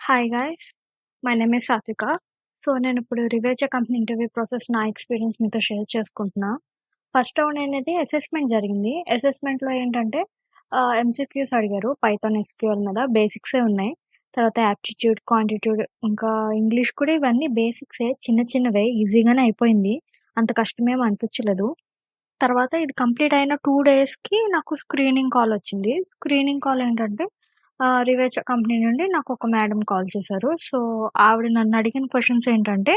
Hi guys. My name is సాత్విక. So, నేనిప్పుడు రివేచా company interview process నా ఎక్స్‌పీరియన్స్ మీతో షేర్ చేసుకుంటున్నా. ఫస్ట్ రౌండ్ అనేది అసెస్‌మెంట్ జరిగింది. అసెస్‌మెంట్‌లో ఏంటంటే ఎంసీక్యూస్ అడిగారు. పైథాన్, ఎస్‌క్యూఎల్ మీద బేసిక్సే ఉన్నాయి. తర్వాత యాప్టిట్యూడ్, క్వాంటిట్యూడ్ ఇంకా ఇంగ్లీష్ కూడా ఇవన్నీ బేసిక్సే చిన్న చిన్నవే ఈజీగానే అయిపోయింది. అంత కష్టమేమి అనిపించలేదు. తర్వాత ఇది కంప్లీట్ అయిన 2 డేస్‌కి నాకు స్క్రీనింగ్ కాలొచ్చింది. స్క్రీనింగ్ కాల్ ఏంటంటే రివేచా కంపెనీ నుండి నాకొక మేడమ్ కాల్ చేశారు. సో, ఆవిడ నన్నడిగిన క్వెషన్స్ ఏంటంటే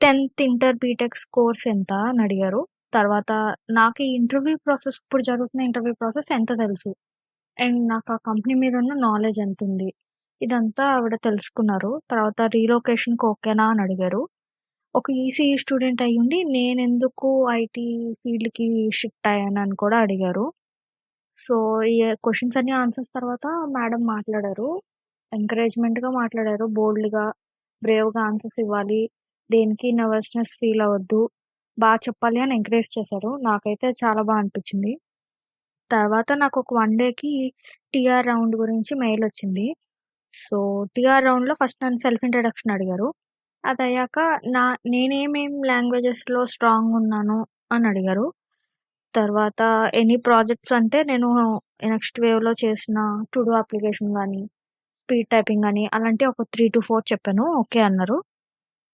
10థ్ ఇంటర్ బీటెక్ స్కోర్స్ ఎంత అని అడిగారు. తర్వాత నాకు ఈ ఇంటర్వ్యూ ప్రాసెస్ ఇప్పుడు జరుగుతున్న ఇంటర్వ్యూ ప్రాసెస్ ఎంత తెలుసు? అండ్ నాకు ఆ కంపెనీ మీద ఉన్న నాలెడ్జ్ ఎంతుంది? ఇదంతా ఆవిడ తెలుసుకున్నారు. తర్వాత రీలొకేషన్‌కి ఓకేనా అని అడిగారు. ఒక ఈసీఈ స్టూడెంట్ అయ్యుండి నేనెందుకు ఐటీ ఫీల్డ్‌కి షిఫ్ట్ అయ్యానని కూడా అడిగారు. సో, ఈ క్వెషన్స్ అన్ని ఆన్సర్స్ తర్వాత మేడమ్ మాట్లాడారు. ఎంకరేజ్‌మెంట్‌గా మాట్లాడారు. బోల్డ్‌గా, బ్రేవ్‌గా ఆన్సర్స్ ఇవ్వాలి. దేనికి నర్వస్‌నెస్ ఫీల్ అవ్వద్దు. చెప్పాలి అని ఎంకరేజ్ చేశారు. నాకైతే చాలా అనిపిచ్చింది. తర్వాత నాకొక 1 డేకి టీఆర్ రౌండ్ గురించి మెయిలొచ్చింది. సో, టీఆర్ రౌండ్‌లో ఫస్ట్ నన్ను సెల్ఫ్ ఇంట్రడక్షన్ అడిగారు. అదయ్యాక నా నేనేమేం లాంగ్వేజెస్‌లో స్ట్రాంగున్నాను అని అడిగారు. తర్వాత ఎనీ ప్రాజెక్ట్స్ అంటే నేను నెక్స్ట్ వేవ్‌లో చేసిన టు డూ అప్లికేషన్ గానీ, స్పీడ్ టైపింగ్ గానీ అలాంటివి ఒక 3-4 చెప్పాను. ఓకే అన్నారు.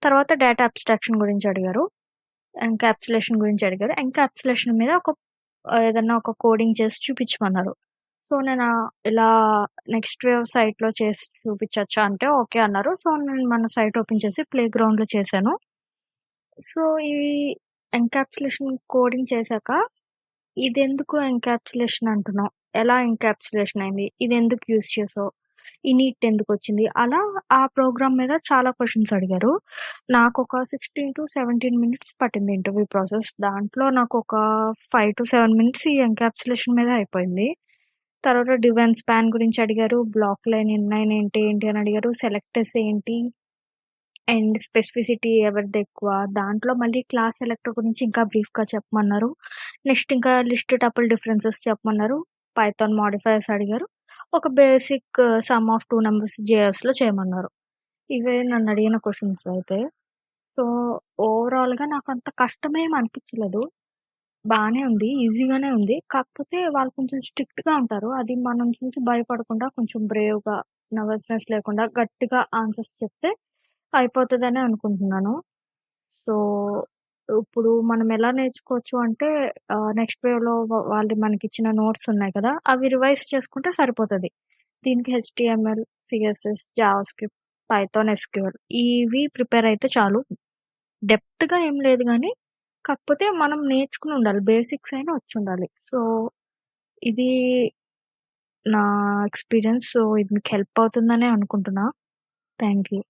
తర్వాత డేటా అబ్స్ట్రాక్షన్ గురించి అడిగారు. ఎన్‌క్యాప్సులేషన్ గురించి అడిగారు. ఎన్‌క్యాప్సులేషన్ మీద ఏదన్నా ఒక కోడింగ్ చేసి చూపించమన్నారు. సో, నేను ఇలా నెక్స్ట్ వేవ్ సైట్‌లో చేసి చూపించొచ్చా అంటే ఓకే అన్నారు. సో, నేను మన సైట్ ఓపెన్ చేసి ప్లే గ్రౌండ్‌లో చేశాను. సో, ఈ ఎన్‌క్యాప్సులేషన్ కోడింగ్ చేశాక ఇదెందుకు ఎన్‌క్యాప్సులేషన్ అంటున్నావు? ఎలా ఎన్‌క్యాప్సులేషన్ అయింది? ఇదెందుకు యూజ్ చేసావు? ఈ నీట్ ఎందుకొచ్చింది? అలా ఆ ప్రోగ్రామ్ మీద చాలా క్వెషన్స్ అడిగారు. నాకొక 16-17 మినిట్స్ పట్టింది ఇంటర్వ్యూ ప్రాసెస్. దాంట్లో నాకొక 5-7 మినిట్స్ ఈ ఎన్‌క్యాప్సులేషన్ మీదే అయిపోయింది. తర్వాత డివ్ అండ్ స్పాన్ గురించి అడిగారు. బ్లాక్ లైన్, ఇన్‌లైన్ ఏంటి అని అడిగారు. సెలెక్టర్స్ ఏంటి? అండ్ స్పెసిఫిసిటీ ఎవరిదెక్కువ? దాంట్లో మళ్ళీ క్లాస్ సెలెక్టర్ గురించి ఇంకా బ్రీఫ్‌గా చెప్పమన్నారు. నెక్స్ట్ ఇంకా లిస్ట్ టపుల్ డిఫరెన్సెస్ చెప్పమన్నారు. పైథాన్ మోడిఫైయర్స్ అడిగారు. ఒక బేసిక్ సమ్ ఆఫ్ 2 నంబర్స్ జేఎస్‌లో చేయమన్నారు. ఇవే నన్నడిగిన క్వెషన్స్ అయితే. సో, ఓవరాల్‌గా నాకంత కష్టమేమి అనిపించలేదు. బానే ఉంది. ఈజీగానే ఉంది. కాకపోతే వాళ్ళు కొంచెం స్ట్రిక్ట్‌గా ఉంటారు. అది మనం చూసి భయపడకుండా కొంచెం బ్రేవ్‌గా, నర్వస్‌నెస్ లేకుండా గట్టిగా ఆన్సర్స్ చెప్తే అయిపోతదనే అనుకుంటున్నాను. సో, ఇప్పుడు మనం ఎలా నేర్చుకోవచ్చు అంటే నెక్స్ట్ వేవ్‌లో వాళ్ళు మనకిచ్చిన నోట్స్ ఉన్నాయి కదా! అవి రివైజ్ చేసుకుంటే సరిపోతది. దీనికి HTML, CSS, JavaScript, Python, SQL ఇవి ప్రిపేర్ అయితే చాలు. డెప్త్‌గా ఏం లేదు గానీ, కాకపోతే మనం నేర్చుకుని ఉండాలి. బేసిక్స్ అయినా వచ్చుండాలి. సో, ఇది నా ఎక్స్‌పీరియన్స్. సో, ఇది మీకు హెల్ప్ అవుతుందనే అనుకుంటున్నా. Thank you.